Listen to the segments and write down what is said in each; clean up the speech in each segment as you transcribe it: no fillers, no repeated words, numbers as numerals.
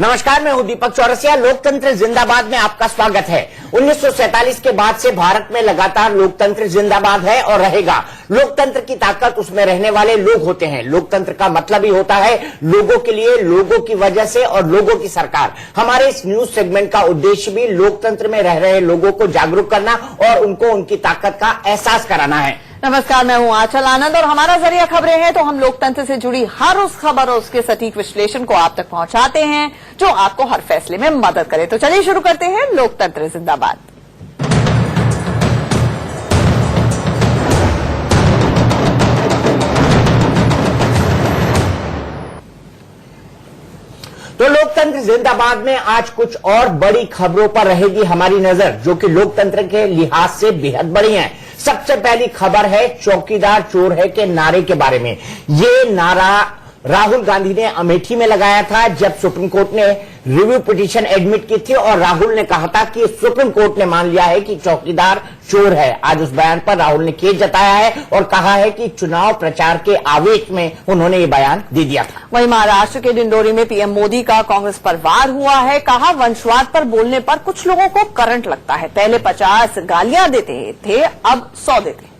नमस्कार, मैं हूं दीपक चौरसिया। लोकतंत्र जिंदाबाद में आपका स्वागत है। 1947 के बाद से भारत में लगातार लोकतंत्र जिंदाबाद है और रहेगा। लोकतंत्र की ताकत उसमें रहने वाले लोग होते हैं। लोकतंत्र का मतलब ही होता है लोगों के लिए, लोगों की वजह से और लोगों की सरकार। हमारे इस न्यूज सेगमेंट का उद्देश्य भी लोकतंत्र में रह रहे लोगों को जागरूक करना और उनको उनकी ताकत का एहसास कराना है। नमस्कार, मैं हूं आंचल आनंद और हमारा जरिया खबरें हैं तो हम लोकतंत्र से जुड़ी हर उस खबर और उसके सटीक विश्लेषण को आप तक पहुंचाते हैं जो आपको हर फैसले में मदद करे। तो चलिए शुरू करते हैं लोकतंत्र जिंदाबाद। तो लोकतंत्र जिंदाबाद में आज कुछ और बड़ी खबरों पर रहेगी हमारी नजर, जो कि लोकतंत्र के लिहाज से बेहद बड़ी हैं। सबसे पहली खबर है चौकीदार चोर है के नारे के बारे में। ये नारा राहुल गांधी ने अमेठी में लगाया था जब सुप्रीम कोर्ट ने रिव्यू पिटीशन एडमिट की थी और राहुल ने कहा था कि सुप्रीम कोर्ट ने मान लिया है कि चौकीदार चोर है। आज उस बयान पर राहुल ने खेद जताया है और कहा है कि चुनाव प्रचार के आवेश में उन्होंने ये बयान दे दिया था। वहीं महाराष्ट्र के डिंडोरी में पीएम मोदी का कांग्रेस पर वार हुआ है। कहा, वंशवाद पर बोलने पर कुछ लोगों को करंट लगता है। पहले 50 गालियां देते थे, अब 100 देते।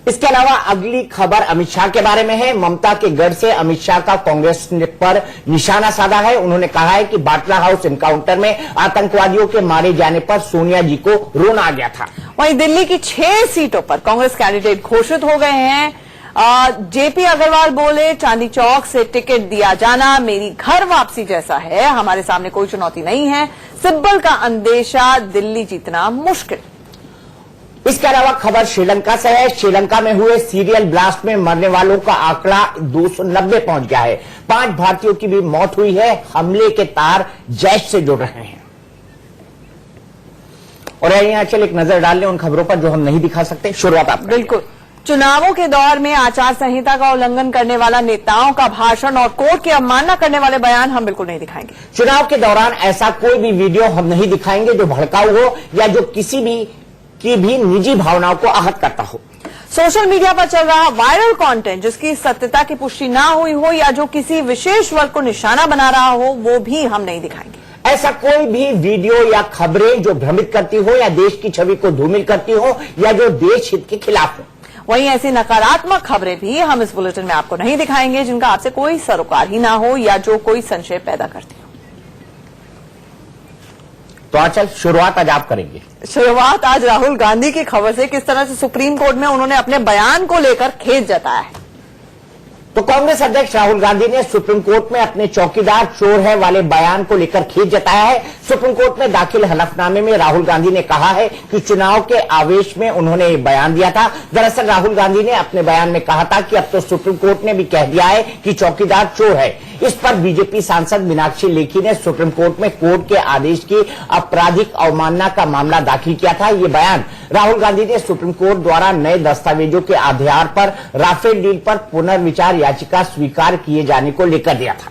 इसके अलावा अगली खबर अमित शाह के बारे में है। ममता के गढ़ से अमित शाह का कांग्रेस पर निशाना साधा है। उन्होंने कहा है कि बाटला हाउस एनकाउंटर में आतंकवादियों के मारे जाने पर सोनिया जी को रोना आ गया था। वहीं दिल्ली की 6 सीटों पर कांग्रेस कैंडिडेट घोषित हो गए हैं। जेपी अग्रवाल बोले, चांदी चौक से टिकट दिया जाना मेरी घर वापसी जैसा है, हमारे सामने कोई चुनौती नहीं है। सिब्बल का अंदेशा, दिल्ली जीतना मुश्किल। इसके अलावा खबर श्रीलंका से है। श्रीलंका में हुए सीरियल ब्लास्ट में मरने वालों का आंकड़ा 290 पहुंच गया है। 5 भारतीयों की भी मौत हुई है। हमले के तार जैश से जुड़ रहे हैं। और यहां चल एक नजर डाल लें उन खबरों पर जो हम नहीं दिखा सकते। शुरुआत आप बिल्कुल। चुनावों के दौर में आचार संहिता का उल्लंघन करने वाला नेताओं का भाषण और कोर्ट की अवमानना करने वाले बयान हम बिल्कुल नहीं दिखाएंगे। चुनाव के दौरान ऐसा कोई भी वीडियो हम नहीं दिखाएंगे जो भड़काऊ हो या जो किसी की भी निजी भावनाओं को आहत करता हो। सोशल मीडिया पर चल रहा वायरल कंटेंट जिसकी सत्यता की पुष्टि ना हुई हो या जो किसी विशेष वर्ग को निशाना बना रहा हो, वो भी हम नहीं दिखाएंगे। ऐसा कोई भी वीडियो या खबरें जो भ्रमित करती हो या देश की छवि को धूमिल करती हो या जो देश हित के खिलाफ हो। वहीं ऐसी नकारात्मक खबरें भी हम इस बुलेटिन में आपको नहीं दिखाएंगे जिनका आपसे कोई सरोकार ही ना हो या जो कोई संशय पैदा करती हो। तो आंचल, शुरुआत आज आप करेंगे। शुरुआत आज राहुल गांधी की खबर से, किस तरह से सुप्रीम कोर्ट में उन्होंने अपने बयान को लेकर खेद जताया है। तो कांग्रेस अध्यक्ष राहुल गांधी ने सुप्रीम कोर्ट में अपने चौकीदार चोर है वाले बयान को लेकर खेद जताया है। सुप्रीम कोर्ट में दाखिल हलफनामे में राहुल गांधी ने कहा है कि चुनाव के आवेश में उन्होंने ये बयान दिया था। दरअसल राहुल गांधी ने अपने बयान में कहा था कि अब तो सुप्रीम कोर्ट ने भी कह दिया है कि चौकीदार चोर है। इस पर बीजेपी सांसद मीनाक्षी लेखी ने सुप्रीम कोर्ट में कोर्ट के आदेश की आपराधिक अवमानना का मामला दाखिल किया था। ये बयान राहुल गांधी ने सुप्रीम कोर्ट द्वारा नए दस्तावेजों के आधार पर राफेल डील पर पुनर्विचार याचिका स्वीकार किए जाने को लेकर दिया था।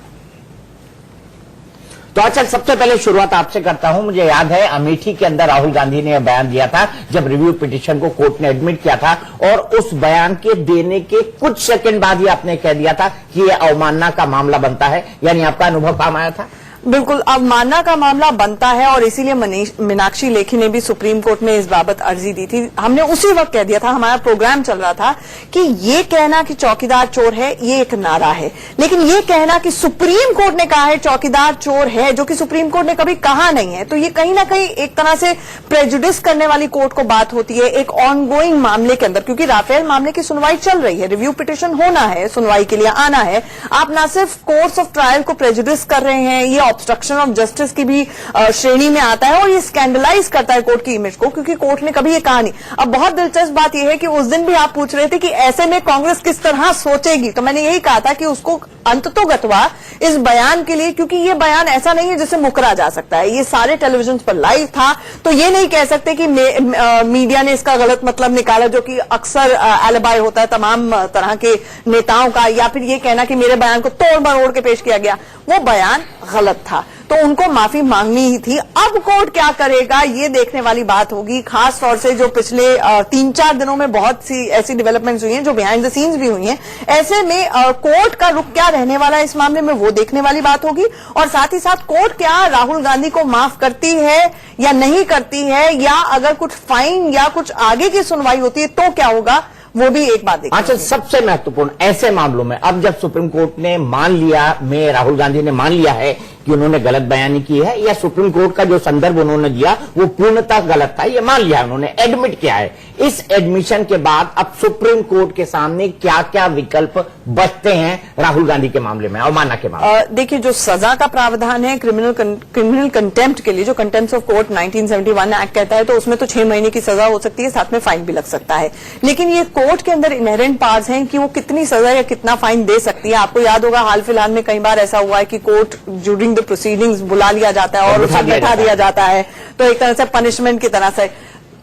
तो अच्छा, सबसे पहले शुरुआत आपसे करता हूं। मुझे याद है अमेठी के अंदर राहुल गांधी ने बयान दिया था जब रिव्यू पिटीशन को कोर्ट ने एडमिट किया था और उस बयान के देने के कुछ सेकंड बाद ही आपने कह दिया था कि यह अवमानना का मामला बनता है। यानी आपका अनुभव काम आया था। बिल्कुल, अवमानना का मामला बनता है और इसीलिए मीनाक्षी लेखी ने भी सुप्रीम कोर्ट में इस बाबत अर्जी दी थी। हमने उसी वक्त कह दिया था, हमारा प्रोग्राम चल रहा था कि ये कहना कि चौकीदार चोर है ये एक नारा है, लेकिन ये कहना कि सुप्रीम कोर्ट ने कहा है चौकीदार चोर है, जो कि सुप्रीम कोर्ट ने कभी कहा नहीं है, तो ये कहीं ना कहीं एक तरह से प्रेजुडिस करने वाली कोर्ट को बात होती है एक ऑनगोइंग मामले के अंदर। क्योंकि राफेल मामले की सुनवाई चल रही है, रिव्यू पिटीशन होना है, सुनवाई के लिए आना है। आप न सिर्फ कोर्स ऑफ ट्रायल को प्रेजुडिस कर रहे हैं, ये ऑब्स्ट्रक्शन ऑफ जस्टिस की भी श्रेणी में आता है और ये स्कैंडलाइज करता है कोर्ट की इमेज को, क्योंकि कोर्ट ने कभी ये कहा नहीं। अब बहुत दिलचस्प बात यह है कि उस दिन भी आप पूछ रहे थे कि ऐसे में कांग्रेस किस तरह सोचेगी, तो मैंने यही कहा था कि उसको अंततोगत्वा इस बयान के लिए, क्योंकि ये बयान ऐसा नहीं है जिससे मुकरा जा सकता है, ये सारे टेलीविजन पर लाइव था, तो ये नहीं कह सकते कि मीडिया ने इसका गलत मतलब निकाला, जो कि अक्सर एलिबाई होता है तमाम तरह के नेताओं का, या फिर ये कहना कि मेरे बयान को तोड़ मरोड़ के पेश किया गया। वो बयान गलत था। तो तो उनको माफी मांगनी ही थी। अब कोर्ट क्या करेगा ये देखने वाली बात होगी, खास तौर से जो पिछले 3-4 दिनों में बहुत सी ऐसी डेवलपमेंट्स हुई हैं जो बिहाइंड द सीन्स भी हुई हैं। ऐसे में कोर्ट का रुख क्या रहने वाला है इस मामले में वो देखने वाली बात होगी, और साथ ही साथ कोर्ट क्या राहुल गांधी को माफ करती है या नहीं करती है, या अगर कुछ फाइन या कुछ आगे की सुनवाई होती है तो क्या होगा, वो भी एक बात देखिए। अच्छा, सबसे महत्वपूर्ण ऐसे मामलों में अब जब सुप्रीम कोर्ट ने मान लिया, राहुल गांधी ने मान लिया है कि उन्होंने गलत बयानी की है, या सुप्रीम कोर्ट का जो संदर्भ उन्होंने दिया वो पूर्णतः गलत था, ये मान लिया है, उन्होंने एडमिट किया है। इस एडमिशन के बाद अब सुप्रीम कोर्ट के सामने क्या क्या विकल्प बचते हैं राहुल गांधी के मामले में, अवमानना के मामले में? देखिए, जो सजा का प्रावधान है क्रिमिनल कंटेम्प्ट के लिए, जो कंटेम्प्ट ऑफ कोर्ट 1971 एक्ट कहता है, तो उसमें तो 6 महीने की सजा हो सकती है, साथ में फाइन भी लग सकता है। लेकिन ये कोर्ट के अंदर इनहेरेंट पावर्स हैं कि वो कितनी सजा या कितना फाइन दे सकती है। आपको याद होगा हाल फिलहाल में कई बार ऐसा हुआ है कि कोर्ट ड्यूरिंग द प्रोसीडिंग्स बुला लिया जाता है और उसे बैठा दिया जाता है, तो एक तरह से पनिशमेंट की तरह से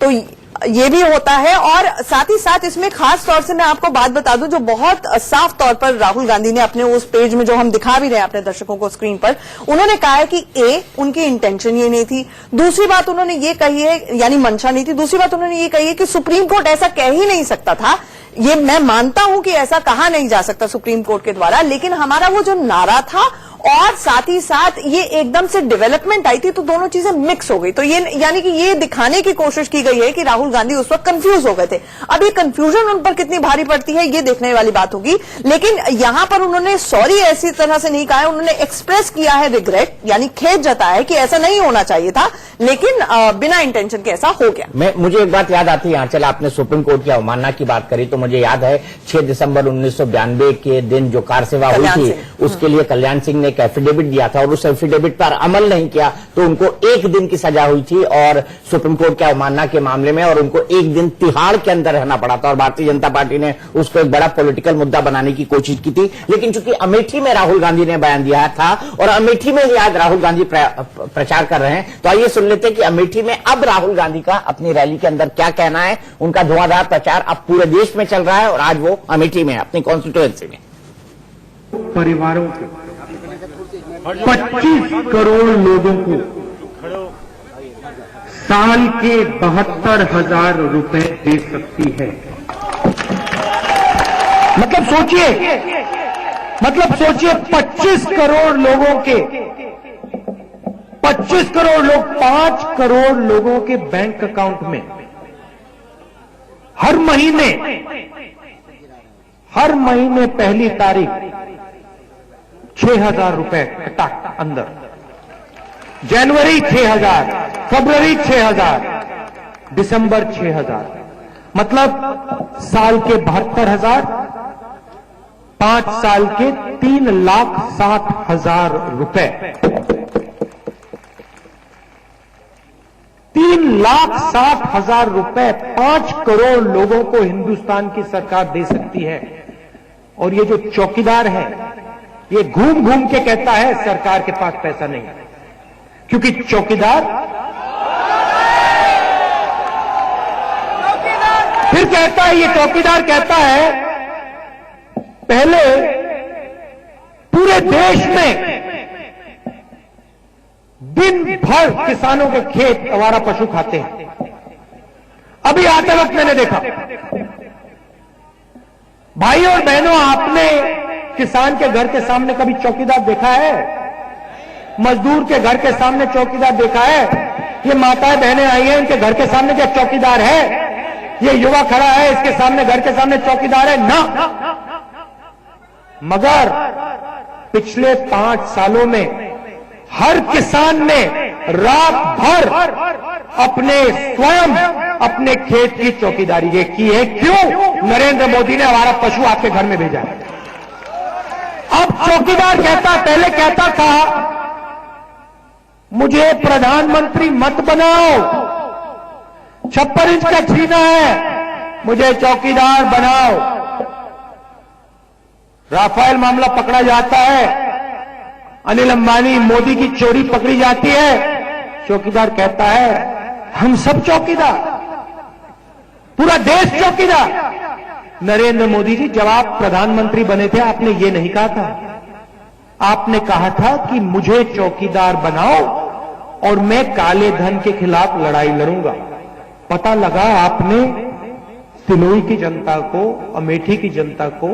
तो ये भी होता है। और साथ ही साथ इसमें खास तौर से मैं आपको बात बता दूं, जो बहुत साफ तौर पर राहुल गांधी ने अपने उस पेज में, जो हम दिखा भी रहे हैं अपने दर्शकों को स्क्रीन पर, उन्होंने कहा है कि उनकी इंटेंशन ये नहीं थी। दूसरी बात उन्होंने ये कही है, यानी मंशा नहीं थी। दूसरी बात उन्होंने ये कही है कि सुप्रीम कोर्ट ऐसा कह ही नहीं सकता था। ये मैं मानता हूं कि ऐसा कहा नहीं जा सकता सुप्रीम कोर्ट के द्वारा, लेकिन हमारा वो जो नारा था और साथ ही साथ ये एकदम से डेवलपमेंट आई थी, तो दोनों चीजें मिक्स हो गई। तो ये यानी कि ये दिखाने की कोशिश की गई है कि राहुल गांधी उस वक्त कंफ्यूज हो गए थे। अब ये कंफ्यूजन उन पर कितनी भारी पड़ती है ये देखने वाली बात होगी। लेकिन यहां पर उन्होंने सॉरी ऐसी तरह से नहीं कहा है, उन्होंने एक्सप्रेस किया है रिग्रेट, यानी खेद जताया है कि ऐसा नहीं होना चाहिए था, लेकिन बिना इंटेंशन के ऐसा हो गया। मुझे एक बात याद आती है, आंचल, आपने सुप्रीम कोर्ट की अवमानना की बात करी, तो मुझे याद है 6 दिसंबर 1992 के दिन जो कार सेवा हुई थी, उसके लिए कल्याण सिंह ने एक एफिडेविट दिया था और उस एफिडेविट पर अमल नहीं किया, तो उनको 1 दिन की सजा हुई थी और सुप्रीम कोर्ट की अवमानना के मामले में, और उनको 1 दिन तिहाड़ के अंदर रहना पड़ा था। और भारतीय जनता पार्टी ने उसको एक बड़ा पॉलिटिकल मुद्दा बनाने की कोशिश की थी। लेकिन चूंकि अमेठी में राहुल गांधी ने बयान दिया था और अमेठी में ही आज राहुल गांधी प्रचार कर रहे हैं, तो आइए सुन लेते हैं कि अमेठी में अब राहुल गांधी का अपनी रैली के अंदर क्या कहना है। उनका धुआंधार प्रचार अब पूरे देश में चल रहा है और आज वो अमेठी में अपनी कॉन्स्टिट्यूएंसी में परिवारों को 25 करोड़ लोगों को साल के 72,000 रुपए दे सकती है। मतलब सोचिए 25 करोड़ लोगों के 25 करोड़ लोग 5 करोड़ लोगों के बैंक अकाउंट में हर महीने पहली तारीख 6,000 रुपए टक अंदर, जनवरी 6,000, फरवरी 6,000, दिसंबर 6,000, मतलब साल के 72,000, 5 साल के 3,60,000 रुपए, 3,60,000 रुपए 5 करोड़ लोगों को हिंदुस्तान की सरकार दे सकती है। और ये जो चौकीदार है, ये घूम घूम के कहता है सरकार के पास पैसा नहीं, क्योंकि चौकीदार फिर कहता है, ये चौकीदार कहता है पहले पूरे देश में दिन भर किसानों के खेत आवारा पशु खाते हैं। अभी आते वक्त मैंने देखा, भाई और बहनों, आपने किसान के घर के सामने कभी चौकीदार देखा है? मजदूर के घर के सामने चौकीदार देखा है? ये माताएं बहनें आई हैं, इनके घर के सामने क्या चौकीदार है? ये युवा खड़ा है, इसके सामने घर के सामने चौकीदार है? ना। मगर पिछले 5 सालों में हर किसान ने रात भर स्वयं अपने खेत की चौकीदारी ये की है। क्यों? नरेंद्र मोदी ने हमारा पशु आपके घर में भेजा है। अब चौकीदार कहता, पहले कहता था मुझे प्रधानमंत्री मत बनाओ, 56 इंच का सीना है, मुझे चौकीदार बनाओ। राफेल मामला पकड़ा जाता है, अनिल अंबानी मोदी की चोरी पकड़ी जाती है, चौकीदार कहता है हम सब चौकीदार, पूरा देश चौकीदार। नरेंद्र मोदी जी, जब आप प्रधानमंत्री बने थे आपने ये नहीं कहा था, आपने कहा था कि मुझे चौकीदार बनाओ और मैं काले धन के खिलाफ लड़ाई लड़ूंगा। पता लगा आपने सिलोई की जनता को, अमेठी की जनता को,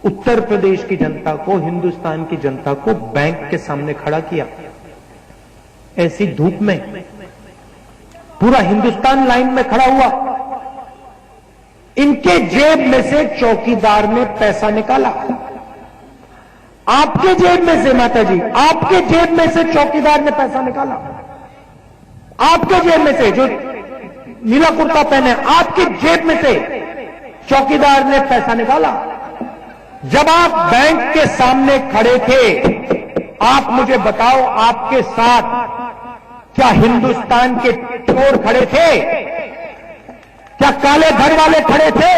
उत्तर प्रदेश की जनता को, हिंदुस्तान की जनता को बैंक के सामने खड़ा किया। ऐसी धूप में पूरा हिंदुस्तान लाइन में खड़ा हुआ। इनके जेब में से चौकीदार ने पैसा निकाला। आपके जेब में से, माता जी, आपके जेब में से चौकीदार ने पैसा निकाला। आपके जेब में से, जो नीला कुर्ता पहने, आपकी जेब में से चौकीदार ने पैसा निकाला। जब आप बैंक के सामने खड़े थे, आप मुझे बताओ, आपके साथ क्या हिंदुस्तान के चोर खड़े थे? क्या काले धन वाले खड़े थे?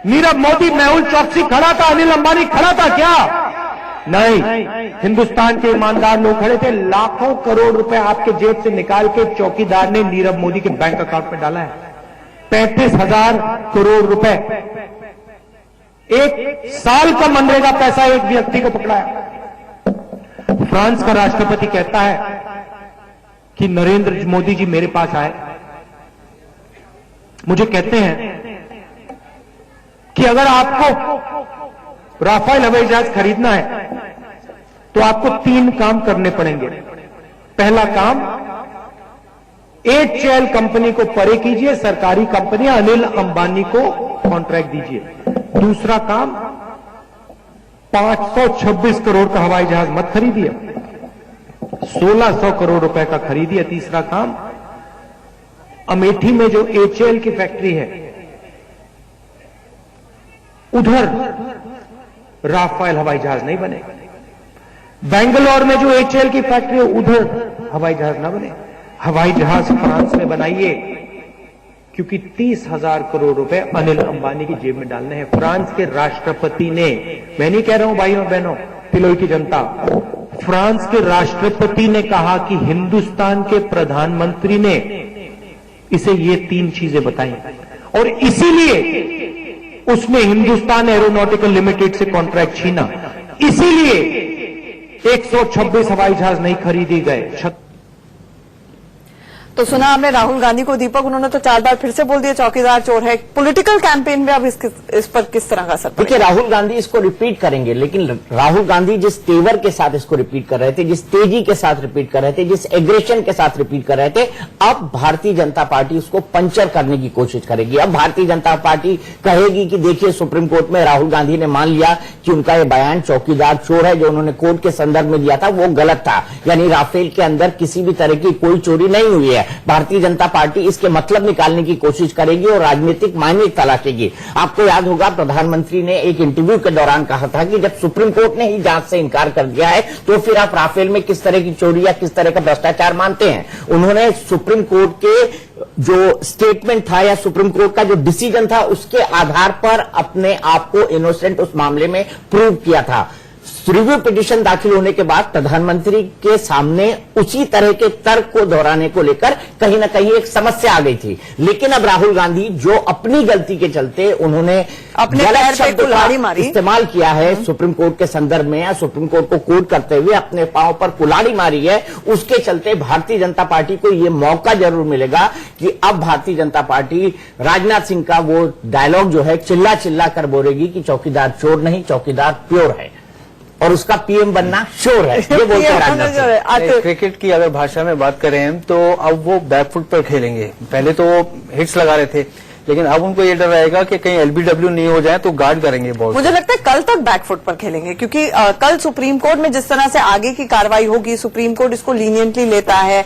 नीरव मोदी, मेहुल चौकसी खड़ा था, अनिल अंबानी खड़ा था क्या? नहीं, हिंदुस्तान के ईमानदार लोग खड़े थे। लाखों करोड़ रुपए आपके जेब से निकाल के चौकीदार ने नीरव मोदी के बैंक अकाउंट में डाला है। 35,000 करोड़ रुपए, एक साल का मनरेगा पैसा एक व्यक्ति को पकड़ा है। फ्रांस का राष्ट्रपति कहता है कि नरेंद्र मोदी जी मेरे पास आए, मुझे कहते हैं कि अगर आपको राफेल हवाई जहाज खरीदना है तो आपको 3 काम करने पड़ेंगे। पहला काम, HAL कंपनी को परे कीजिए, सरकारी कंपनी अनिल अंबानी को कॉन्ट्रैक्ट दीजिए। दूसरा काम, 526 करोड़ का हवाई जहाज मत खरीदिए, 1600 करोड़ रुपए का खरीदिए। तीसरा काम, अमेठी में जो HAL की फैक्ट्री है, उधर राफेल हवाई जहाज नहीं बने। बेंगलोर में जो HAL की फैक्ट्री है, उधर हवाई जहाज ना बने। हवाई जहाज फ्रांस में बनाइए, क्योंकि 30,000 करोड़ रुपए अनिल अंबानी की जेब में डालने हैं। फ्रांस के राष्ट्रपति ने, मैं नहीं कह रहा हूं भाइयों बहनों, तिलोई की जनता, फ्रांस के राष्ट्रपति ने कहा कि हिंदुस्तान के प्रधानमंत्री ने इसे ये 3 चीजें बताई और इसीलिए उसने हिंदुस्तान एरोनॉटिकल लिमिटेड से कॉन्ट्रैक्ट छीना। इसीलिए 126 हवाई जहाज नहीं खरीदी गए। तो सुना हमने राहुल गांधी को, दीपक, उन्होंने तो 4 बार फिर से बोल दिया चौकीदार चोर है। पॉलिटिकल कैंपेन में अब इस पर किस तरह का असर पड़ेगा? देखिए, राहुल गांधी इसको रिपीट करेंगे, लेकिन राहुल गांधी जिस तेवर के साथ इसको रिपीट कर रहे थे, जिस तेजी के साथ रिपीट कर रहे थे, जिस एग्रेशन के साथ रिपीट कर रहे थे, अब भारतीय जनता पार्टी उसको पंचर करने की कोशिश करेगी। अब भारतीय जनता पार्टी कहेगी कि देखिए, सुप्रीम कोर्ट में राहुल गांधी ने मान लिया कि उनका ये बयान चौकीदार चोर है, जो उन्होंने कोर्ट के संदर्भ में दिया था वो गलत था, यानी राफेल के अंदर किसी भी तरह की कोई चोरी नहीं हुई है। भारतीय जनता पार्टी इसके मतलब निकालने की कोशिश करेगी और राजनीतिक मायने तलाशेगी। आपको याद होगा, प्रधानमंत्री ने एक इंटरव्यू के दौरान कहा था कि जब सुप्रीम कोर्ट ने ही जांच से इनकार कर दिया है तो फिर आप राफेल में किस तरह की चोरी या किस तरह का भ्रष्टाचार मानते हैं। उन्होंने सुप्रीम कोर्ट के जो स्टेटमेंट था या सुप्रीम कोर्ट का जो डिसीजन था, उसके आधार पर अपने आप को इनोसेंट उस मामले में प्रूव किया था। रिव्यू पिटीशन दाखिल होने के बाद प्रधानमंत्री के सामने उसी तरह के तर्क को दोहराने को लेकर कहीं ना कहीं एक समस्या आ गई थी। लेकिन अब राहुल गांधी, जो अपनी गलती के चलते उन्होंने अपने गलत शब्द कुल्हाड़ी मारी, इस्तेमाल किया है सुप्रीम कोर्ट के संदर्भ में या सुप्रीम कोर्ट को कोट करते हुए अपने पांव पर कुल्हाड़ी मारी है, उसके चलते भारतीय जनता पार्टी को यह मौका जरूर मिलेगा कि अब भारतीय जनता पार्टी राजनाथ सिंह का वो डायलॉग जो है चिल्ला चिल्ला कर बोलेगी कि चौकीदार चोर नहीं, चौकीदार प्योर है और उसका पीएम बनना श्योर है। ये बोलते हैं राजनाथ सिंह। क्रिकेट की अगर भाषा में बात करें हम, तो अब वो बैकफुट पर खेलेंगे। पहले तो हिट्स लगा रहे थे, लेकिन अब उनको ये डर रहेगा कि कहीं एलबीडब्ल्यू नहीं हो जाए तो गार्ड करेंगे बॉल। मुझे लगता है कल तक बैकफुट पर खेलेंगे, क्योंकि कल सुप्रीम कोर्ट में जिस तरह से आगे की कार्रवाई होगी, सुप्रीम कोर्ट इसको लीनियंटली लेता है,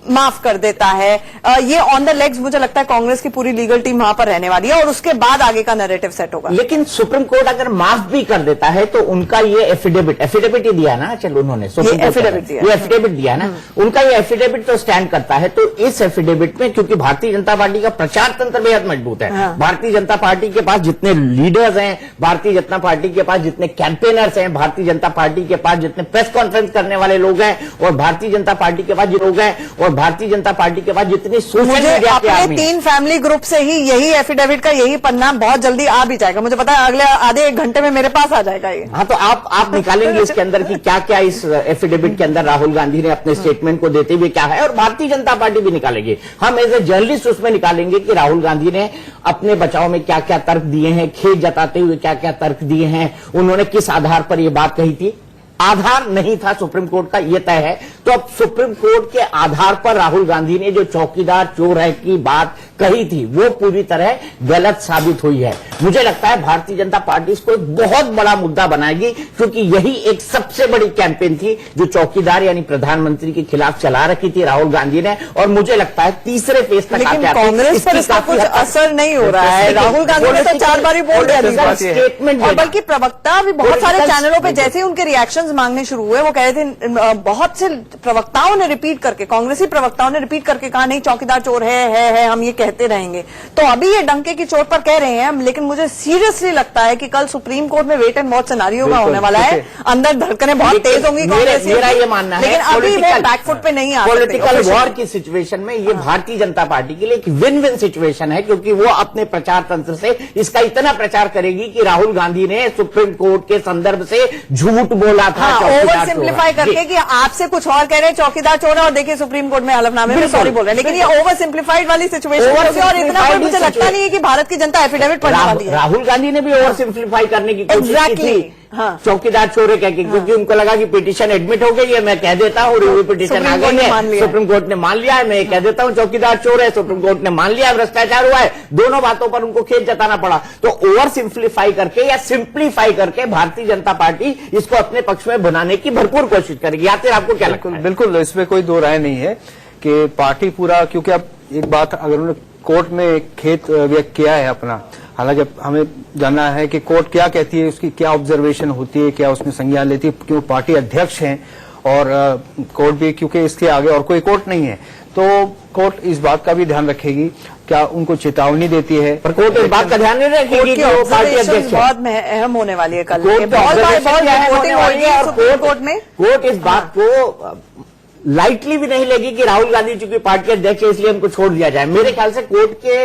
माफ कर देता है, ये ऑन द लेग्स मुझे लगता है कांग्रेस की पूरी लीगल टीम वहां पर रहने वाली है और उसके बाद आगे का नैरेटिव सेट होगा। लेकिन सुप्रीम कोर्ट अगर माफ भी कर देता है तो उनका ये एफिडेविट ही दिया ना, चलो उन्होंने एफिडेविट दिया ना, उनका ये एफिडेविट तो स्टैंड करता है। तो इस एफिडेविट में, क्योंकि भारतीय जनता पार्टी का प्रचार तंत्र बेहद मजबूत है, हाँ। भारतीय जनता पार्टी के पास जितने लीडर्स हैं, भारतीय जनता पार्टी के पास जितने कैंपेनर्स हैं, भारतीय जनता पार्टी के पास जितने प्रेस कॉन्फ्रेंस करने वाले लोग हैं और भारतीय जनता पार्टी के पास जो लोग हैं और भारतीय जनता पार्टी के पास जितनी सोशल मुझे मीडिया के अपने आदमी 3 फैमिली ग्रुप से ही यही एफिडेविट का यही पन्ना बहुत जल्दी आ भी जाएगा, मुझे पता है अगले आधे 1 घंटे में मेरे पास आ जाएगा ये। हाँ, तो आप निकालेंगे इसके अंदर की क्या क्या इस एफिडेविट के अंदर राहुल गांधी ने अपने स्टेटमेंट को देते हुए क्या है, और भारतीय जनता पार्टी भी निकालेगी। हम एज ए जर्नलिस्ट उसमें निकालेंगे कि राहुल गांधी ने अपने बचाव में क्या क्या तर्क दिए हैं, खेद जताते हुए क्या क्या तर्क दिए हैं, उन्होंने किस आधार पर यह बात कही थी। आधार नहीं था सुप्रीम कोर्ट का, यह तय है। तो अब सुप्रीम कोर्ट के आधार पर राहुल गांधी ने जो चौकीदार चोर है की बात कही थी वो पूरी तरह गलत साबित हुई है। मुझे लगता है भारतीय जनता पार्टी इसको एक बहुत बड़ा मुद्दा बनाएगी, क्योंकि यही एक सबसे बड़ी कैंपेन थी जो चौकीदार यानी प्रधानमंत्री के खिलाफ चला रखी थी राहुल गांधी ने। और मुझे लगता है तीसरे फेज तक लेकिन कांग्रेस पर इसका कुछ असर नहीं हो रहा है। राहुल गांधी ने तो 4 बार ही बोल दिया स्टेटमेंट, और बल्कि प्रवक्ता भी बहुत सारे चैनलों पे जैसे ही उनके रिएक्शंस मांगने शुरू हुए, वो कह रहे थे, बहुत से प्रवक्ताओं ने रिपीट करके, कांग्रेसी प्रवक्ताओं ने रिपीट करके कहा नहीं चौकीदार चोर है, हम ये कहते रहेंगे। तो अभी ये डंके की चोट पर कह रहे हैं, लेकिन मुझे सीरियसली लगता है कि कल सुप्रीम कोर्ट में वेट एंड वॉच सिनेरियो का होने वाला है। अंदर धड़कनें बहुत तेज होंगी कांग्रेस, मेरा ये मानना है, लेकिन अभी वो बैकफुट पे नहीं आ सकते। पॉलिटिकल वॉर की सिचुएशन में ये भारतीय जनता पार्टी के लिए एक विन विन सिचुएशन है, क्योंकि वो अपने प्रचार तंत्र से इसका इतना प्रचार करेगी कि राहुल गांधी ने सुप्रीम कोर्ट के संदर्भ से झूठ बोला था। ओवर सिंप्लीफाई करके कि आपसे कुछ और कह रहे हैं चौकीदार चोर है, और देखिए सुप्रीम कोर्ट में हलफनामे में सॉरी बोल रहे हैं, लेकिन ये ओवर सिंप्लीफाइड वाली सिचुएशन है, और इतना कोई मुझे लगता नहीं है कि भारत की जनता एफिडेविट पढ़ने वाली है। राहुल गांधी ने भी ओवर सिंप्लीफाई करने की कोशिश की थी, हाँ। चौकीदार चोर है कहकर, क्योंकि उनको लगा कि पिटीशन एडमिट हो गई है, मैं कह देता हूँ, रिव्यू पिटीशन आ गई है, सुप्रीम कोर्ट ने मान लिया है, मैं कह देता हूँ चौकीदार चोर है, सुप्रीम कोर्ट ने मान लिया है, भ्रष्टाचार हुआ है। दोनों बातों पर उनको खेद जताना पड़ा। तो ओवर सिंप्लीफाई करके या सिंप्लीफाई करके भारतीय जनता पार्टी इसको अपने पक्ष में बनाने की भरपूर कोशिश करेगी। या फिर आपको क्या लगता है? बिल्कुल, इसमें कोई दो राय नहीं है कि पार्टी पूरा, क्योंकि अब एक बात अगर उन्होंने कोर्ट में खेद व्यक्त किया है अपना, हालांकि हमें जानना है कि कोर्ट क्या कहती है, उसकी क्या ऑब्जर्वेशन होती है, क्या उसमें संज्ञान लेती है, क्यों पार्टी अध्यक्ष हैं और कोर्ट भी, क्योंकि इसके आगे और कोई कोर्ट नहीं है, तो कोर्ट इस बात का भी ध्यान रखेगी, क्या उनको चेतावनी देती है। पर कोर्ट इस बात का ध्यान नहीं रखेगी कि वो पार्टी अध्यक्ष बहुत अहम होने वाली है कल। कोर्ट इस बात को लाइटली भी नहीं लेगी कि राहुल गांधी चूंकि पार्टी अध्यक्ष है इसलिए हमको छोड़ दिया जाए। मेरे ख्याल से कोर्ट के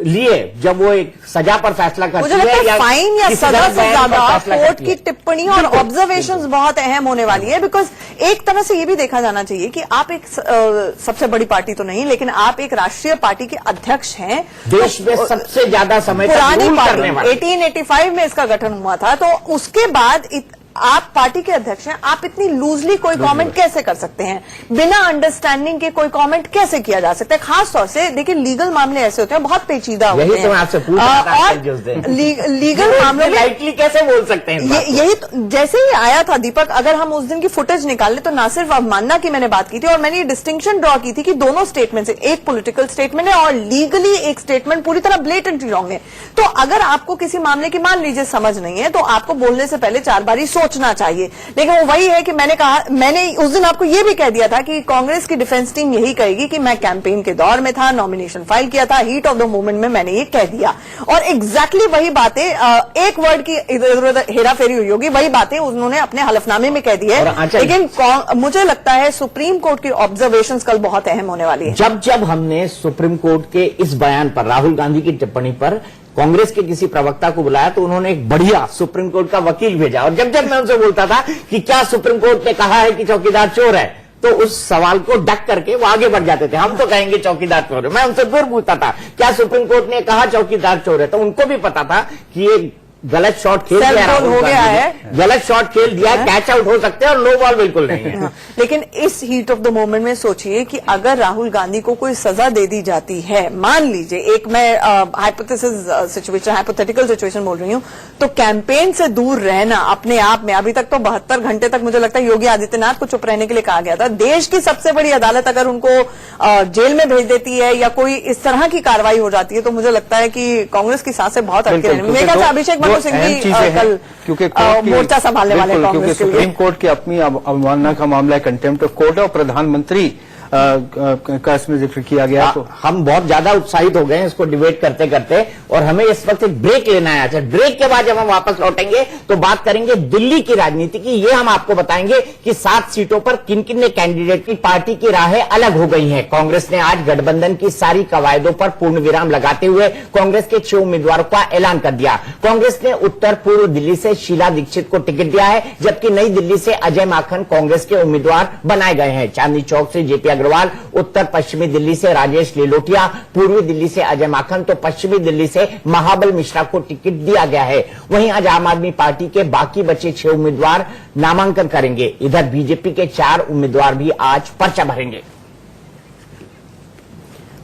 लिए जब वो एक सजा पर फैसला करती है या फाइन या सजा से ज्यादा कोर्ट की टिप्पणी और ऑब्जर्वेशंस बहुत अहम होने वाली है। बिकॉज एक तरह से ये भी देखा जाना चाहिए कि आप एक सबसे बड़ी पार्टी तो नहीं, लेकिन आप एक राष्ट्रीय पार्टी के अध्यक्ष हैं, देश में सबसे ज्यादा समय पुरानी पार्टी 1885 में इसका गठन हुआ था, तो उसके बाद आप पार्टी के अध्यक्ष हैं, आप इतनी लूजली कोई कमेंट कैसे कर सकते हैं, बिना अंडरस्टैंडिंग के कोई कमेंट कैसे किया जा सकता है। खास तौर से देखिए लीगल मामले ऐसे होते हैं, बहुत पेचीदा होते हैं। यही तो मैं आपसे पूछ रहा था, और लीगल मामलों में लाइटली कैसे बोल सकते हैं? यही तो, जैसे ही आया था दीपक, अगर हम उस दिन की फुटेज निकाल ले तो ना सिर्फ अवमानना की मैंने बात की थी, और मैंने ये डिस्टिंक्शन ड्रॉ की थी कि दोनों स्टेटमेंट से एक पॉलिटिकल स्टेटमेंट है और लीगली एक स्टेटमेंट पूरी तरह ब्लेटेंटली रॉन्ग है। तो अगर आपको किसी मामले की मान लीजिए समझ नहीं है, तो आपको बोलने से पहले 4 बार सोचना चाहिए। लेकिन वो वही है कि मैंने उस दिन आपको ये भी कह दिया था कि कांग्रेस की डिफेंस टीम यही कहेगी कि मैं कैंपेन के दौर में था, नॉमिनेशन फाइल किया था, हीट ऑफ द मोमेंट में मैंने ये कह दिया, और एग्जैक्टली वही बातें, एक वर्ड की इधर उधर हेराफेरी हुई होगी, वही बातें उन्होंने अपने हलफनामे में कह दी है। लेकिन मुझे लगता है सुप्रीम कोर्ट की ऑब्जर्वेशंस कल बहुत अहम होने वाली है। जब हमने सुप्रीम कोर्ट के इस बयान पर, राहुल गांधी की टिप्पणी पर कांग्रेस के किसी प्रवक्ता को बुलाया तो उन्होंने एक बढ़िया सुप्रीम कोर्ट का वकील भेजा, और जब मैं उनसे बोलता था कि क्या सुप्रीम कोर्ट ने कहा है कि चौकीदार चोर है, तो उस सवाल को डक करके वो आगे बढ़ जाते थे। हम तो कहेंगे चौकीदार चोर है। मैं उनसे दूर पूछता था क्या सुप्रीम कोर्ट ने कहा चौकीदार चोर है, तो उनको भी पता था कि ये गलत शॉट खेल दिया हो गया है, गलत शॉट खेल दिया, कैच आउट हो सकते हैं और नो बॉल बिल्कुल नहीं है। लेकिन इस हीट ऑफ द मोमेंट में सोचिए कि अगर राहुल गांधी को कोई सजा दे दी जाती है, मान लीजिए, एक मैं हाइपोथेटिकल सिचुएशन बोल रही हूं, तो कैंपेन से दूर रहना अपने आप में, अभी तक तो 72 घंटे तक मुझे लगता है योगी आदित्यनाथ को चुप रहने के लिए कहा गया था। देश की सबसे बड़ी अदालत अगर उनको जेल में भेज देती है या कोई इस तरह की कार्रवाई हो जाती है, तो मुझे लगता है कि कांग्रेस की सांसें बहुत अटके रहेंगी। मेरे ख्याल से अभिषेक सिंह भी कल क्योंकि मोर्चा संभालने वाले कांग्रेस के लिए। सुप्रीम कोर्ट की अपनी अवमानना का मामला है, कंटेम्प्ट ऑफ कोर्ट है, और प्रधानमंत्री का इसमें जिक्र किया गया। तो हम बहुत ज्यादा उत्साहित हो गए हैं इसको डिबेट करते करते, और हमें इस वक्त एक ब्रेक लेना है। अच्छा, ब्रेक के बाद जब हम वापस लौटेंगे तो बात करेंगे दिल्ली की राजनीति की। ये हम आपको बताएंगे कि 7 सीटों पर किन किन ने कैंडिडेट की पार्टी की राहें अलग हो गई हैं। कांग्रेस ने आज गठबंधन की सारी कवायदों पर पूर्ण विराम लगाते हुए कांग्रेस के 6 उम्मीदवारों का ऐलान कर दिया। कांग्रेस ने उत्तर पूर्व दिल्ली से शीला दीक्षित को टिकट दिया है, जबकि नई दिल्ली से अजय माखन कांग्रेस के उम्मीदवार बनाए गए हैं। चांदनी चौक से जेपी अग्रवाल, उत्तर पश्चिमी दिल्ली से राजेश लेलोटिया, पूर्वी दिल्ली से अजय माखन तो पश्चिमी दिल्ली से महाबल मिश्रा को टिकट दिया गया है। वहीं आज आम आदमी पार्टी के बाकी बचे 6 उम्मीदवार नामांकन करेंगे। इधर बीजेपी के 4 उम्मीदवार भी आज पर्चा भरेंगे।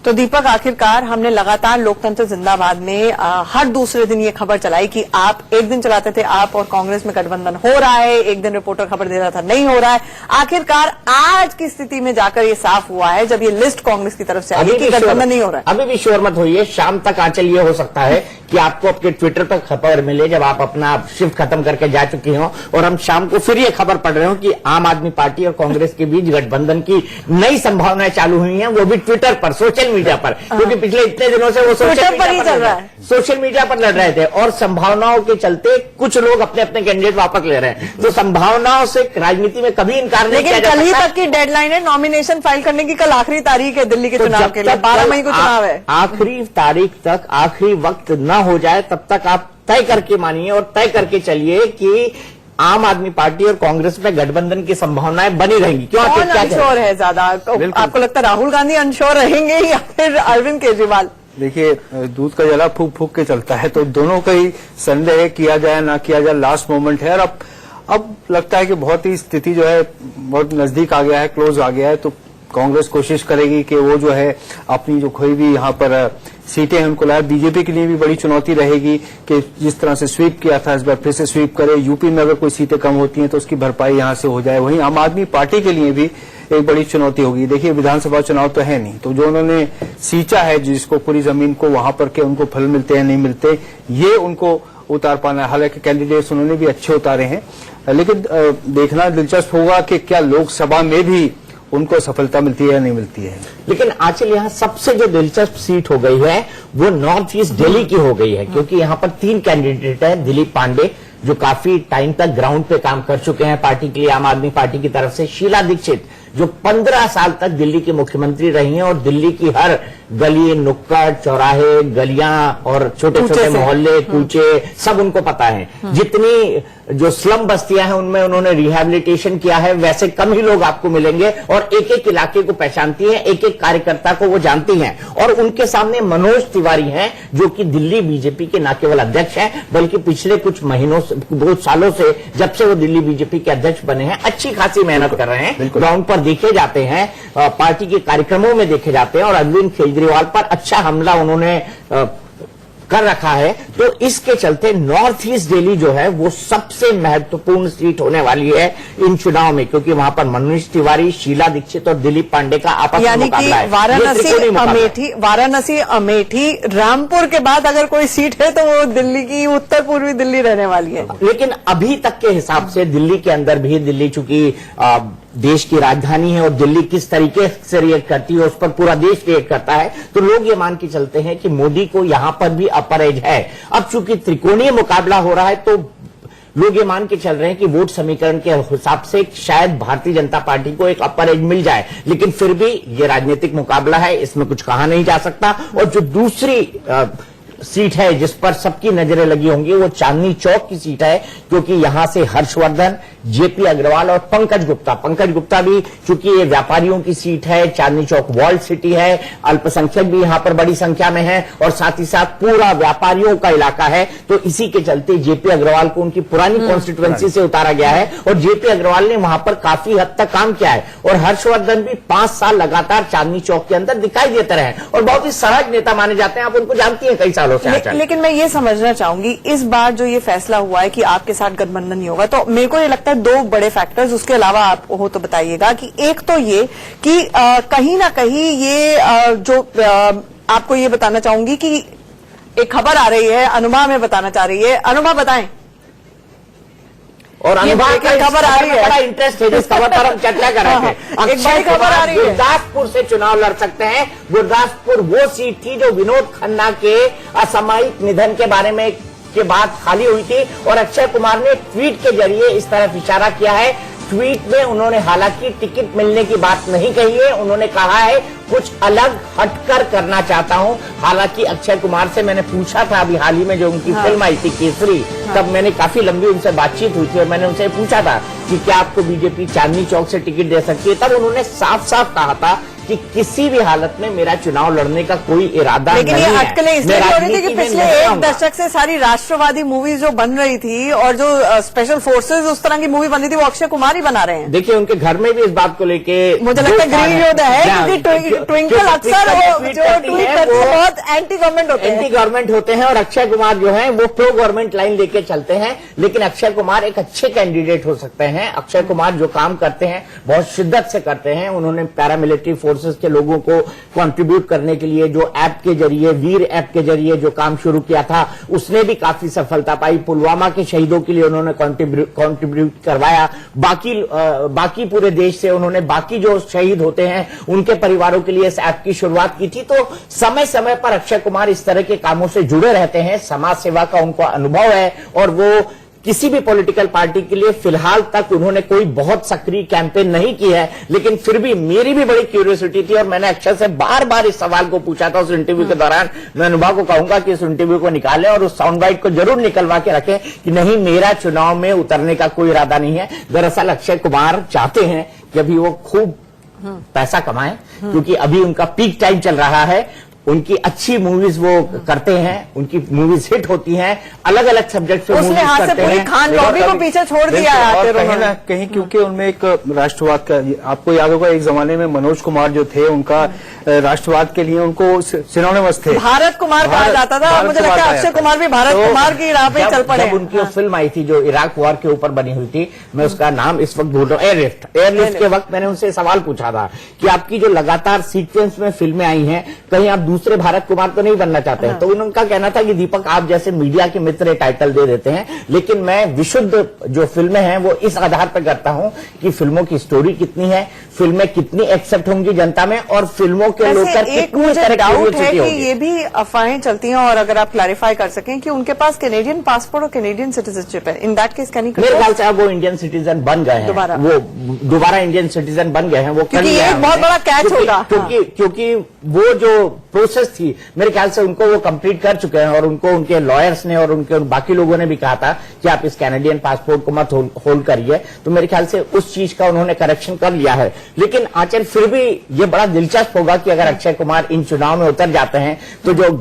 तो दीपक, आखिरकार हमने लगातार लोकतंत्र जिंदाबाद में हर दूसरे दिन ये खबर चलाई कि आप एक दिन चलाते थे आप और कांग्रेस में गठबंधन हो रहा है, एक दिन रिपोर्टर खबर दे रहा था नहीं हो रहा है। आखिरकार आज की स्थिति में जाकर ये साफ हुआ है जब ये लिस्ट कांग्रेस की तरफ से आई कि गठबंधन नहीं हो रहा है। अभी भी शोर मत होइए, शाम तक आंचल ये हो सकता है कि आपको अपने ट्विटर पर खबर मिले जब आप अपना शिफ्ट खत्म करके जा चुकी हो, और हम शाम को फिर ये खबर पढ़ रहे हो कि आम आदमी पार्टी और कांग्रेस के बीच गठबंधन की नई संभावनाएं चालू हुई हैं, वो भी ट्विटर पर, सोशल मीडिया पर, क्योंकि पिछले इतने दिनों से वो सोशल मीडिया पर लड़ रहे थे और संभावनाओं के चलते कुछ लोग अपने अपने कैंडिडेट वापस ले रहे हैं। तो संभावनाओं से राजनीति में कभी इनकार नहीं किया जा सकता। कल ही तक की डेडलाइन है नॉमिनेशन फाइल करने की, कल आखिरी तारीख है दिल्ली के चुनाव के लिए, 12 मई को चुनाव है। आखिरी तारीख तक, आखिरी वक्त न हो जाए तब तक आप तय करके मानिए और तय करके चलिए कि आम आदमी पार्टी और कांग्रेस में गठबंधन की संभावनाएं बनी रहेंगी। क्यों? कौन अनश्योर है ज्यादा? आपको लगता है राहुल गांधी अनश्योर रहेंगे या फिर अरविंद केजरीवाल? देखिए, दूध का जला फूक फूक के चलता है, तो दोनों का ही संदेह किया जाए ना किया जाए, लास्ट मोमेंट है। और अब लगता है कि बहुत ही स्थिति जो है बहुत नजदीक आ गया है, क्लोज आ गया है। तो कांग्रेस कोशिश करेगी कि वो जो है अपनी जो कोई भी यहाँ पर सीटें हैं उनको लाए। बीजेपी के लिए भी बड़ी चुनौती रहेगी कि जिस तरह से स्वीप किया था इस बार फिर से स्वीप करे। यूपी में अगर कोई सीटें कम होती हैं तो उसकी भरपाई यहाँ से हो जाए। वहीं आम आदमी पार्टी के लिए भी एक बड़ी चुनौती होगी। देखिए, विधानसभा चुनाव तो है नहीं, तो जो उन्होंने सींचा है जिसको पूरी जमीन को, वहां पर के उनको फल मिलते हैं नहीं मिलते, ये उनको उतार पाना है। हालांकि कैंडिडेट्स उन्होंने भी अच्छे उतारे हैं, लेकिन देखना दिलचस्प होगा कि क्या लोकसभा में भी उनको सफलता मिलती है या नहीं मिलती है। लेकिन आजकल यहाँ सबसे जो दिलचस्प सीट हो गई है वो नॉर्थ ईस्ट दिल्ली की हो गई है, क्योंकि यहाँ पर 3 कैंडिडेट हैं। दिलीप पांडे जो काफी टाइम तक ग्राउंड पे काम कर चुके हैं पार्टी के लिए आम आदमी पार्टी की तरफ से, शीला दीक्षित जो 15 साल तक दिल्ली की मुख्यमंत्री रही हैं और दिल्ली की हर गली, नुक्कड़, चौराहे, गलियां और छोटे छोटे मोहल्ले, कूचे सब उनको पता है। जितनी जो स्लम बस्तियां हैं उनमें उन्होंने रिहैबिलिटेशन किया है, वैसे कम ही लोग आपको मिलेंगे, और एक एक इलाके को पहचानती हैं, एक एक कार्यकर्ता को वो जानती हैं। और उनके सामने मनोज तिवारी हैं जो कि दिल्ली बीजेपी के न केवल अध्यक्ष हैं बल्कि पिछले कुछ महीनों से, 2 सालों से जब से वो दिल्ली बीजेपी के अध्यक्ष बने हैं, अच्छी खासी मेहनत कर रहे हैं, ग्राउंड पर देखे जाते हैं, पार्टी के कार्यक्रमों में देखे जाते हैं, और अरविंद केजरीवाल पर अच्छा हमला उन्होंने कर रखा है। तो इसके चलते नॉर्थ ईस्ट दिल्ली जो है वो सबसे महत्वपूर्ण सीट होने वाली है इन चुनाव में, क्योंकि वहां पर मनोज तिवारी, शीला दीक्षित और दिलीप पांडे का आपस में मुकाबला है। वाराणसी, अमेठी, रामपुर के बाद अगर कोई सीट है तो वो दिल्ली की, उत्तर पूर्वी दिल्ली रहने वाली है। लेकिन अभी तक के हिसाब से दिल्ली के अंदर भी, दिल्ली चूंकि देश की राजधानी है और दिल्ली किस तरीके से रिएक्ट करती है उस पर पूरा देश रिएक्ट करता है, तो लोग ये मान के चलते हैं कि मोदी को यहां पर भी अपर एज है। अब चूंकि त्रिकोणीय मुकाबला हो रहा है तो लोग ये मान के चल रहे हैं कि वोट समीकरण के हिसाब से शायद भारतीय जनता पार्टी को एक अपर एज मिल जाए, लेकिन फिर भी ये राजनीतिक मुकाबला है, इसमें कुछ कहा नहीं जा सकता। और जो दूसरी सीट है जिस पर सबकी नजरें लगी होंगी वो चांदनी चौक की सीट है, क्योंकि यहां से हर्षवर्धन, जेपी अग्रवाल और पंकज गुप्ता भी, चूंकि ये व्यापारियों की सीट है, चांदनी चौक वॉल्ड सिटी है, अल्पसंख्यक भी यहां पर बड़ी संख्या में है और साथ ही साथ पूरा व्यापारियों का इलाका है। तो इसी के चलते जेपी अग्रवाल को उनकी पुरानी कॉन्स्टिट्यूएंसी से उतारा गया है और जेपी अग्रवाल ने वहां पर काफी हद तक काम किया है। और हर्षवर्धन भी 5 साल लगातार चांदनी चौक के अंदर दिखाई देते रहे और बहुत ही सहज नेता माने जाते हैं, आप उनको जानती हैं कई सालों से। लेकिन मैं ये समझना चाहूंगी, इस बार जो ये फैसला हुआ है कि आपके साथ गठबंधन नहीं होगा, तो मेरे को ये लगता है 2 बड़े फैक्टर्स, उसके अलावा आप हो तो बताइएगा कि एक तो ये कि कहीं ना कहीं ये आपको ये बताना चाहूंगी कि एक खबर आ रही है, अनुभा में बताना चाह रही है। अनुभा बताएं। और अनुभाग का खबर आ रही है, बड़ा इंटरेस्ट है, जिस खबर पर हम चर्चा कर रहे थे। एक बड़ी खबर आ रही है, गुरदासपुर से चुनाव लड़ सकते हैं। गुरदासपुर वो सीट थी जो विनोद खन्ना के असामयिक निधन के बारे में के बाद खाली हुई थी, और अक्षय कुमार ने ट्वीट के जरिए इस तरफ इशारा किया है। ट्वीट में उन्होंने हालांकि टिकट मिलने की बात नहीं कही है, उन्होंने कहा है कुछ अलग हटकर करना चाहता हूं। हालांकि अक्षय कुमार से मैंने पूछा था अभी हाल ही में जो उनकी फिल्म आई थी केसरी, तब मैंने काफी लंबी उनसे बातचीत हुई थी और मैंने उनसे पूछा था कि क्या आपको बीजेपी चांदनी चौक से टिकट दे सकती है। तब उन्होंने साफ साफ कहा था कि किसी भी हालत में मेरा चुनाव लड़ने का कोई इरादा नहीं है। लेकिन ये अटकलें इसलिए हो रही थी कि पिछले एक दशक से सारी राष्ट्रवादी मूवीज जो बन रही थी और जो स्पेशल फोर्सेज उस तरह की मूवी बन रही थी वो अक्षय कुमार ही बना रहे हैं। देखिए उनके घर में भी इस बात को लेके मुझे लगता है ग्रीन योद्धा है, क्योंकि ट्विंकल अक्सर जो ट्वीट करते हैं बहुत एंटी गवर्नमेंट होते हैं, एंटी गवर्नमेंट होते हैं, और अक्षय कुमार जो है वो प्रो गवर्नमेंट लाइन लेके चलते हैं। लेकिन अक्षय कुमार एक अच्छे कैंडिडेट हो सकते हैं। अक्षय कुमार जो काम करते हैं बहुत शिद्दत से करते हैं। उन्होंने पैरामिलिट्री फोर्सेज के लोगों को कंट्रीब्यूट करने के लिए जो ऐप के जरिए, वीर ऐप के जरिए जो काम शुरू किया था, उसने भी काफी सफलता पाई। पुलवामा के शहीदों के लिए उन्होंने कंट्रीब्यूट करवाया। बाकी पूरे देश से उन्होंने बाकी जो शहीद होते हैं उनके परिवारों के लिए इस ऐप की शुरुआत की थी। तो समय समय पर अक्षय कुमार इस तरह के कामों से जुड़े रहते हैं। समाज सेवा का उनको अनुभव है, और वो किसी भी पॉलिटिकल पार्टी के लिए फिलहाल तक उन्होंने कोई बहुत सक्रिय कैंपेन नहीं की है। लेकिन फिर भी मेरी भी बड़ी क्यूरियोसिटी थी, और मैंने अक्षय से बार बार इस सवाल को पूछा था उस इंटरव्यू के दौरान। मैं अनुभव को कहूंगा कि इस इंटरव्यू को निकालें और उस साउंड बाइट को जरूर निकलवा के रखें कि नहीं, मेरा चुनाव में उतरने का कोई इरादा नहीं है। दरअसल अक्षय कुमार चाहते हैं कि अभी वो खूब पैसा कमाएं, क्योंकि अभी उनका पीक टाइम चल रहा है। उनकी अच्छी मूवीज वो करते हैं, उनकी मूवीज हिट होती हैं, अलग अलग सब्जेक्ट पे मूवीज करते हैं। खान लॉबी को पीछे छोड़ दिया है कहीं ना कहीं, क्योंकि उनमें एक राष्ट्रवाद का, आपको याद होगा एक जमाने में मनोज कुमार जो थे, उनका राष्ट्रवाद के लिए उनको सिनोनिमस थे, भारत कुमार कहा जाता था। मुझे लगता है अक्षय कुमार भी भारत कुमार की राह पे चल पड़े। जब उनकी फिल्म आई थी जो इराक वॉर के ऊपर बनी हुई थी, मैं उसका नाम इस वक्त भूल रहा हूँ, एयरलिफ्ट के वक्त मैंने उनसे सवाल पूछा था कि आपकी जो लगातार सीक्वेंस में फिल्में आई हैं, कहीं आप दूसरे भारत कुमार तो नहीं बनना चाहते हैं? तो उनका कहना था कि दीपक, आप जैसे मीडिया के मित्र टाइटल दे देते हैं, लेकिन मैं विशुद्ध जो फिल्में हैं वो इस आधार पर करता हूं कि फिल्मों की स्टोरी कितनी है, फिल्में कितनी एक्सेप्ट होंगी जनता में, और फिल्मों के लेकर कितनी तरह डाउट है कि ये भी अफवाहें चलती हैं, और अगर आप क्लैरिफाई कर सकें कि उनके पास कैनेडियन पासपोर्ट और कैनेडियन सिटीजनशिप है। इन दैट केस कैन मेरे ख्याल से अब वो इंडियन सिटीजन बन गए हैं, वो दोबारा इंडियन सिटीजन बन गए हैं। वो क्योंकि ये एक बहुत बड़ा कैच होगा, क्योंकि वो जो प्रोसेस थी मेरे ख्याल से उनको वो कंप्लीट कर चुके हैं, और उनको उनके लॉयर्स ने और उनके बाकी लोगों ने भी कहा था कि आप इस कैनेडियन पासपोर्ट को मत होल्ड करिए। तो मेरे ख्याल से उस चीज का उन्होंने करेक्शन कर लिया है। लेकिन आचल फिर भी ये बड़ा दिलचस्प होगा कि अगर अक्षय कुमार इन चुनाव में उतर जाते हैं तो जो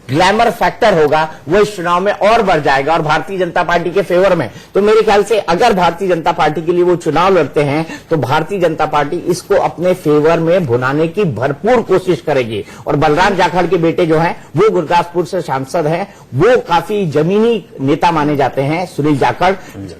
ग्लैमर फैक्टर होगा वो इस चुनाव में और बढ़ जाएगा, और भारतीय जनता पार्टी के फेवर में। तो मेरे ख्याल से अगर भारतीय जनता पार्टी के लिए वो चुनाव लड़ते हैं तो भारतीय जनता पार्टी इसको अपने फेवर में भुनाने की भरपूर कोशिश करेगी। और बलराम जाखड़ के बेटे जो हैं वो गुरदासपुर से सांसद हैं, वो काफी जमीनी नेता माने जाते हैं, सुनील जाखड़।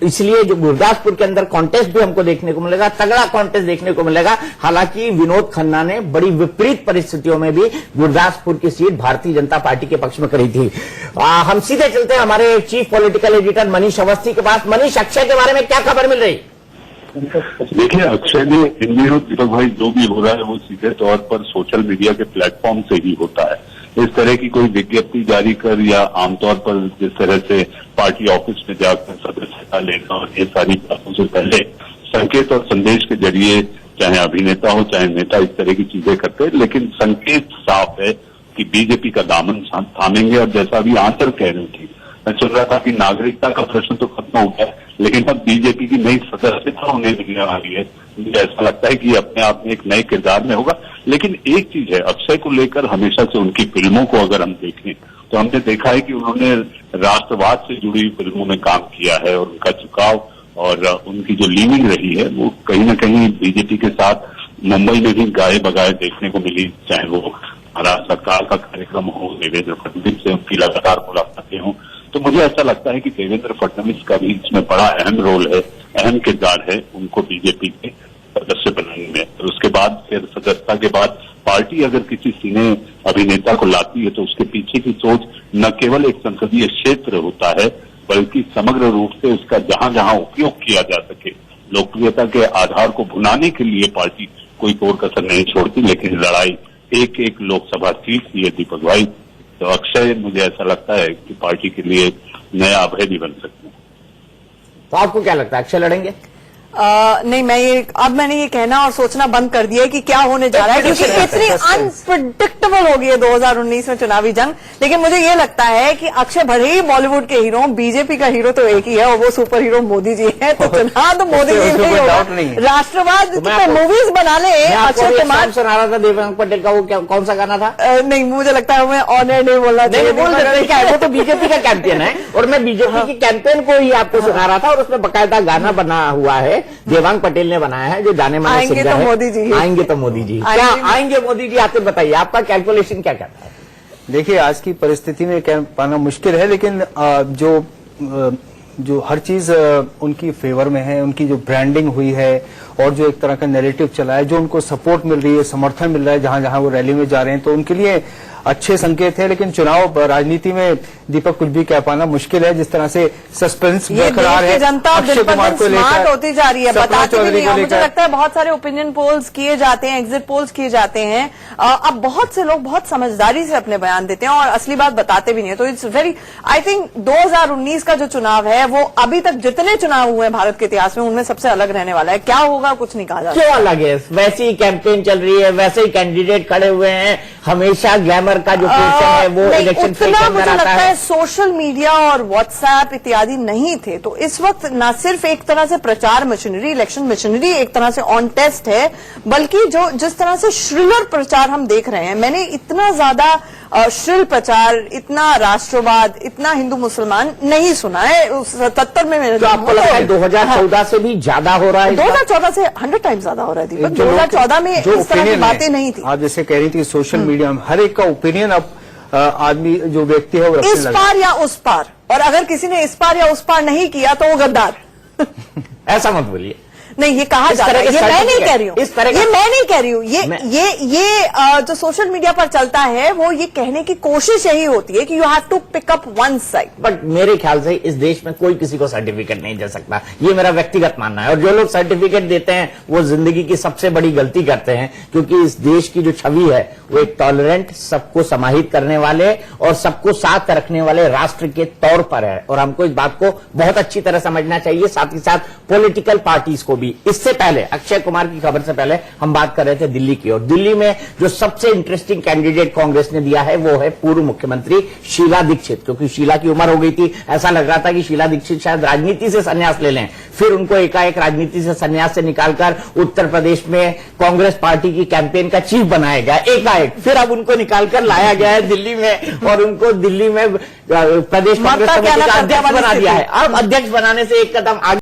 इसलिए जो गुरदासपुर के अंदर कॉन्टेस्ट भी हमको देखने को मिलेगा, तगड़ा कॉन्टेस्ट देखने को मिलेगा। हालांकि विनोद खन्ना ने बड़ी विपरीत परिस्थितियों में भी गुरदासपुर की सीट भारतीय जनता पार्टी के पक्ष में करी थी। हम सीधे चलते हैं हमारे chief political editor Manish Awasthi के पास। मनीष, अक्षय के बारे में क्या खबर मिल रही? देखिए, अक्षय ने इन दिनों दीपक भाई जो भी हो रहा है वो सीधे तौर पर सोशल मीडिया के प्लेटफॉर्म से ही होता है। इस तरह की कोई विज्ञप्ति जारी कर या आमतौर पर जिस तरह से पार्टी ऑफिस में जाकर सदस्यता लेना और ये सारी बातों से पहले संकेत और संदेश के जरिए चाहे अभिनेता हो चाहे नेता इस तरह की चीजें करते हैं। लेकिन संकेत साफ है कि बीजेपी का दामन थामेंगे। और जैसा अभी आंसर कह रही थी, मैं सुन रहा था कि नागरिकता का प्रश्न तो खत्म हो गया, लेकिन अब बीजेपी की नई सदस्यता होने मिलने वाली है। मुझे ऐसा लगता है कि अपने आप में एक नए किरदार में होगा। लेकिन एक चीज है, अक्षय को लेकर हमेशा से उनकी फिल्मों को अगर हम देखें तो हमने देखा है कि उन्होंने राष्ट्रवाद से जुड़ी फिल्मों में काम किया है, और उनका झुकाव और उनकी जो लीनिंग रही है वो कहीं ना कहीं बीजेपी के साथ मुंबई में भी गाये बगाए देखने को मिली। चाहे वो हमारा सरकार का कार्यक्रम हो, देवेंद्र फडणवीस से उनकी लगातार मुलाकातें हों, तो मुझे ऐसा लगता है कि देवेंद्र फडणवीस का भी इसमें बड़ा अहम रोल है, अहम किरदार है उनको बीजेपी के सदस्य बनाने में। और उसके बाद फिर सदस्यता के बाद पार्टी अगर किसी सीने अभिनेता को लाती है तो उसके पीछे की सोच न केवल एक संसदीय क्षेत्र होता है, बल्कि समग्र रूप से उसका जहां जहां उपयोग किया जा सके, लोकप्रियता के आधार को भुनाने के लिए पार्टी कोई कोर कसर नहीं छोड़ती। लेकिन लड़ाई एक एक लोकसभा सीट की है दीपक भाई, तो अक्षय मुझे ऐसा लगता है कि पार्टी के लिए नया अभय भी बन सकते हैं। तो आपको क्या लगता है, अक्षय लड़ेंगे? नहीं, मैंने ये कहना और सोचना बंद कर दिया है कि क्या होने जा रहा है, क्योंकि इतनी अनप्रिडिक्टेबल हो गई है 2019 में चुनावी जंग। लेकिन मुझे ये लगता है कि अक्षय भले ही बॉलीवुड के हीरो, बीजेपी का हीरो तो एक ही है और वो सुपर हीरो मोदी जी है, तो चुनाव तो मोदी जी नहीं होगा। राष्ट्रवाद की मूवीज बना ले अक्षय कुमार। सुना रहा था देवांग पटेल का, वो कौन सा गाना था? नहीं, मुझे लगता है मैं ऑनर नहीं बोलना चाहिए। बोल सकते हैं, वो तो बीजेपी का कैंपेन है और मैं बीजेपी के कैंपेन को ही आपको सुना रहा था और उसमें बकायदा गाना बना हुआ है, देवांग पटेल ने बनाया है, जो जाने माने सिंगर है। मोदी जी आएंगे तो मोदी जी, क्या आएंगे मोदी जी? आते बताइए, आपका कैलकुलेशन क्या कहता है? देखिए, आज की परिस्थिति में कह पाना मुश्किल है, लेकिन जो हर चीज उनकी फेवर में है, उनकी जो ब्रांडिंग हुई है और जो एक तरह का नैरेटिव चला है, जो उनको सपोर्ट मिल रही है, समर्थन मिल रहा है जहां जहां वो रैली में जा रहे हैं, तो उनके लिए अच्छे संकेत है। लेकिन चुनाव राजनीति में दीपक कुछ भी कह पाना मुश्किल है। जिस तरह से सस्पेंस बरकरार है, जनता अक्षय कुमार को स्मार्ट होती जा रही है, बताती भी नहीं है। मुझे लेकर लगता है बहुत सारे ओपिनियन पोल्स किए जाते हैं, एग्जिट पोल्स किए जाते हैं, अब बहुत से लोग बहुत समझदारी से अपने बयान देते हैं और असली बात बताते भी नहीं है। तो इट्स वेरी, आई थिंक 2019 का जो चुनाव है वो अभी तक जितने चुनाव हुए हैं भारत के इतिहास में उनमें सबसे अलग रहने वाला है। क्या होगा कुछ नहीं कहा जा सकता। क्यों अलग है? वैसे ही कैंपेन चल रही है, वैसे ही कैंडिडेट खड़े हुए हैं, हमेशा ग्लैमर का जो क्वेश्चन है वो इलेक्शन के अंदर आता है। सोशल मीडिया और व्हाट्सएप इत्यादि नहीं थे, तो इस वक्त न सिर्फ एक तरह से प्रचार मशीनरी, इलेक्शन मशीनरी एक तरह से ऑन टेस्ट है, बल्कि जो जिस तरह से श्रिलर प्रचार हम देख रहे हैं, मैंने इतना ज्यादा श्रिल प्रचार, इतना राष्ट्रवाद, इतना हिंदू मुसलमान नहीं सुना है 77 में। मेरे तो आपको लगता है 2014 से भी ज्यादा हो रहा है? 2014 से 100 टाइम्स ज्यादा हो रहा है दीपक। 2014 में इस तरह की बातें नहीं थी। आप जैसे कह रही थी सोशल मीडिया में हर एक का ओपिनियन अब आदमी जो व्यक्ति है वो इस पार या उस पार, और अगर किसी ने इस पार या उस पार नहीं किया तो वो गद्दार। ऐसा मत बोलिए। नहीं, ये कहा जा रहा है, ये मैं नहीं कह रही हूँ, इस तरह ये मैं नहीं कह रही हूँ, ये जो सोशल मीडिया पर चलता है वो ये कहने की कोशिश यही होती है कि you have to pick up one side. But मेरे ख्याल से इस देश में कोई किसी को सर्टिफिकेट नहीं दे सकता, ये मेरा व्यक्तिगत मानना है। और जो लोग सर्टिफिकेट देते हैं वो जिंदगी की सबसे बड़ी गलती करते हैं, क्योंकि इस देश की जो छवि है वो एक टॉलरेंट, सबको समाहित करने वाले और सबको साथ रखने वाले राष्ट्र के तौर पर है। और हमको इस बात को बहुत अच्छी तरह समझना चाहिए, साथ ही साथ पॉलिटिकल पार्टीज को भी। इससे पहले अक्षय कुमार की खबर से पहले हम बात कर रहे थे दिल्ली की, और दिल्ली में जो सबसे इंटरेस्टिंग कैंडिडेट कांग्रेस ने दिया है वो है पूर्व मुख्यमंत्री शीला दीक्षित। क्योंकि शीला की उम्र हो गई थी, ऐसा लग रहा था कि शीला दीक्षित शायद राजनीति से संन्यास ले लें, फिर उनको एकाएक राजनीति से संन्यास से निकालकर उत्तर प्रदेश में कांग्रेस पार्टी की कैंपेन का चीफ बनाया गया एकाएक। फिर अब उनको निकालकर लाया गया है दिल्ली में और उनको दिल्ली में प्रदेश कांग्रेस कमेटी का अध्यक्ष बना दिया है। अब अध्यक्ष बनाने से एक कदम आगे